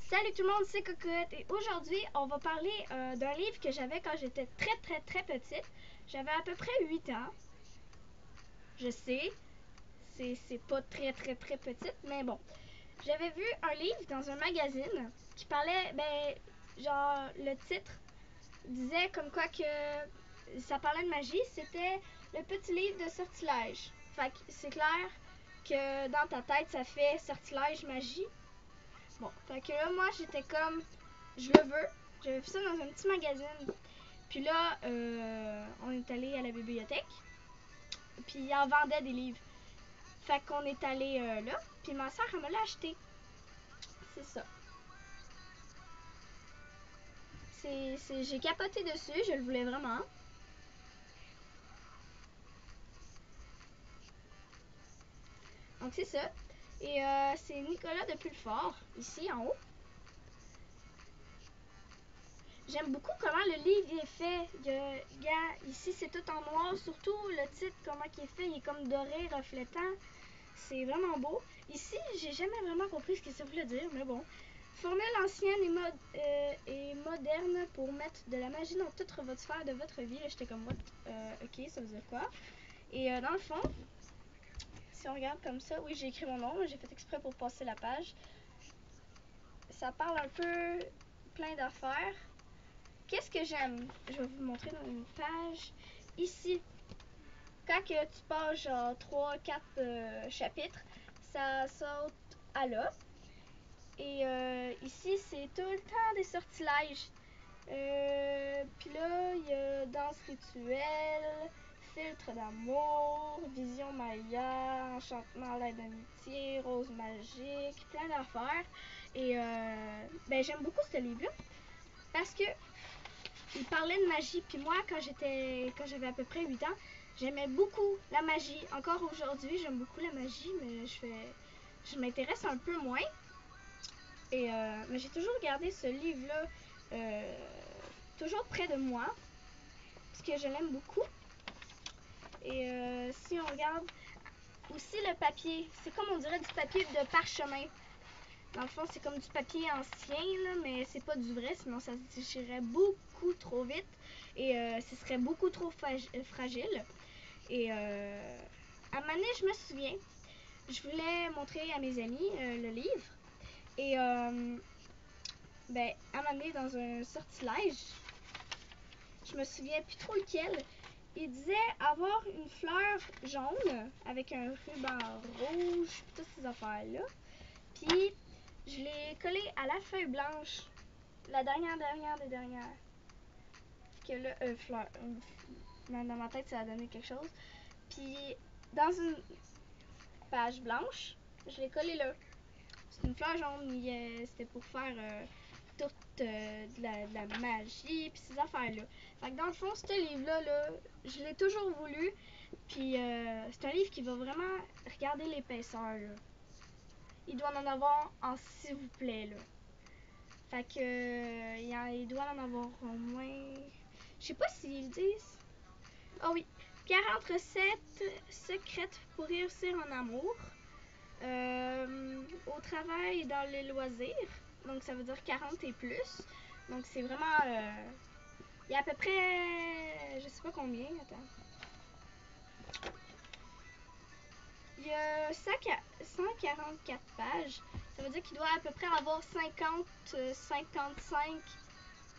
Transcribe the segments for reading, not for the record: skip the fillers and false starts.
Salut tout le monde, c'est Cocotte et aujourd'hui on va parler d'un livre que j'avais quand j'étais très petite. J'avais à peu près 8 ans. Je sais, c'est pas très petite, mais bon. J'avais vu un livre dans un magazine qui parlait, genre le titre disait comme quoi que ça parlait de magie, c'était le petit livre de sortilège. Fait que c'est clair que dans ta tête ça fait sortilège, magie. Bon, fait que là, moi, j'étais comme, je le veux. J'avais vu ça dans un petit magazine. Puis là, on est allé à la bibliothèque. Puis ils en vendaient des livres. Fait qu'on est allé là. Puis ma soeur, elle me l'a acheté. C'est ça. J'ai capoté dessus. Je le voulais vraiment. Donc c'est ça. Et c'est Nicolas de Pulfort, ici en haut. J'aime beaucoup comment le livre est fait. Ici, c'est tout en noir. Surtout le titre, comment il est fait. Il est comme doré, reflétant. C'est vraiment beau. Ici, j'ai jamais vraiment compris ce que ça voulait dire, mais bon. Formule ancienne et moderne pour mettre de la magie dans toute votre sphère de votre vie. Là, j'étais comme, what? Ok, ça veut dire quoi? Et dans le fond, si on regarde comme ça, oui, j'ai écrit mon nom. J'ai fait exprès pour passer la page. Ça parle un peu plein d'affaires. Qu'est-ce que j'aime? Je vais vous montrer dans une page. Ici, quand que tu passes genre 3-4 chapitres, ça saute à là. Et ici, c'est tout le temps des sortilèges. Puis là, il y a danse rituelle, filtre d'amour, vision maya, enchantement à l'aide d'amitié, rose magique, plein d'affaires. Et j'aime beaucoup ce livre-là parce que il parlait de magie. Puis moi, quand j'avais à peu près 8 ans, j'aimais beaucoup la magie. Encore aujourd'hui, j'aime beaucoup la magie, mais je m'intéresse un peu moins. Et mais j'ai toujours gardé ce livre-là toujours près de moi, parce que je l'aime beaucoup. Et si on regarde aussi le papier, c'est comme on dirait du papier de parchemin. Dans le fond, c'est comme du papier ancien, là, mais c'est pas du vrai, sinon ça se déchirerait beaucoup trop vite et ce serait beaucoup trop fragile. Et à un moment donné, je me souviens, je voulais montrer à mes amis le livre. Et à un moment donné, dans un sortilège, je me souviens plus trop lequel, il disait avoir une fleur jaune avec un ruban rouge, toutes ces affaires-là. Puis je l'ai collé à la feuille blanche, la dernière des dernières. Que là, fleur, dans ma tête, ça a donné quelque chose. Puis dans une page blanche, je l'ai collé là. C'est une fleur jaune, c'était pour faire toute de la magie, puis ces affaires-là. Fait que dans le fond, ce livre-là, là, je l'ai toujours voulu. Puis c'est un livre qui va vraiment regarder l'épaisseur, là. Il doit en avoir en s'il vous plaît, là. Fait que il doit en avoir au moins... Je sais pas s'ils disent... Ah oui, 40 recettes secrètes pour réussir en amour. Au travail et dans les loisirs. Donc ça veut dire 40 et plus. Donc c'est vraiment... il y a à peu près... Je sais pas combien, attends. Il y a 144 pages. Ça veut dire qu'il doit à peu près avoir 55...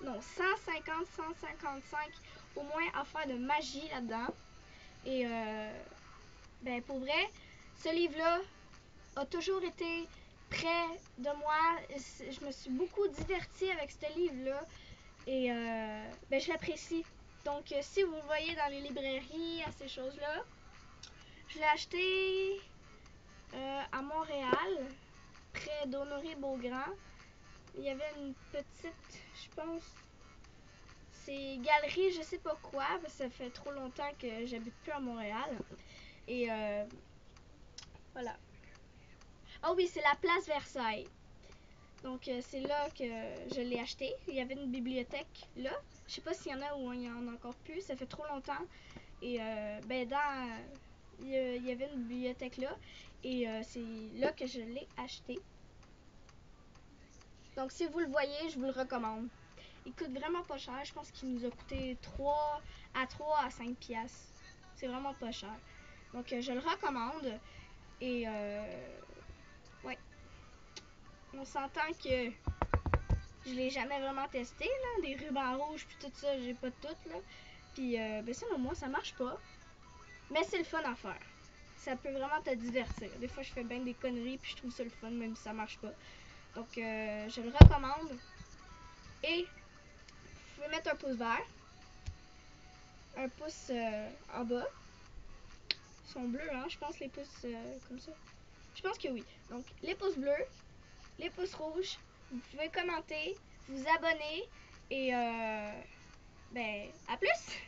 Non, 155 au moins affaires de magie là-dedans. Et pour vrai, ce livre-là a toujours été près de moi. Je me suis beaucoup divertie avec ce livre-là. Et je l'apprécie. Donc, si vous le voyez dans les librairies, à ces choses-là, je l'ai acheté à Montréal, près d'Honoré-Beaugrand. Il y avait une petite, je pense, c'est galerie, je sais pas quoi, parce que ça fait trop longtemps que j'habite plus à Montréal. Et voilà. Ah oui, c'est la place Versailles. Donc c'est là que je l'ai acheté. Il y avait une bibliothèque là. Je sais pas s'il y en a ou il y en a encore plus. Ça fait trop longtemps. Et il y avait une bibliothèque là. Et c'est là que je l'ai acheté. Donc si vous le voyez, je vous le recommande. Il coûte vraiment pas cher. Je pense qu'il nous a coûté 3 à 5 piastres. C'est vraiment pas cher. Donc je le recommande. Et ouais. On s'entend que je l'ai jamais vraiment testé, là. Des rubans rouges puis tout ça, j'ai pas tout, là. Puis ben selon moi, ça marche pas. Mais c'est le fun à faire. Ça peut vraiment te divertir. Des fois, je fais bien des conneries puis je trouve ça le fun, même si ça marche pas. Donc je le recommande. Et vous pouvez mettre un pouce vert. Un pouce en bas. Ils sont bleus, hein? Je pense les pouces comme ça. Je pense que oui. Donc, les pouces bleus, les pouces rouges. Vous pouvez commenter, vous abonner et ben, à plus!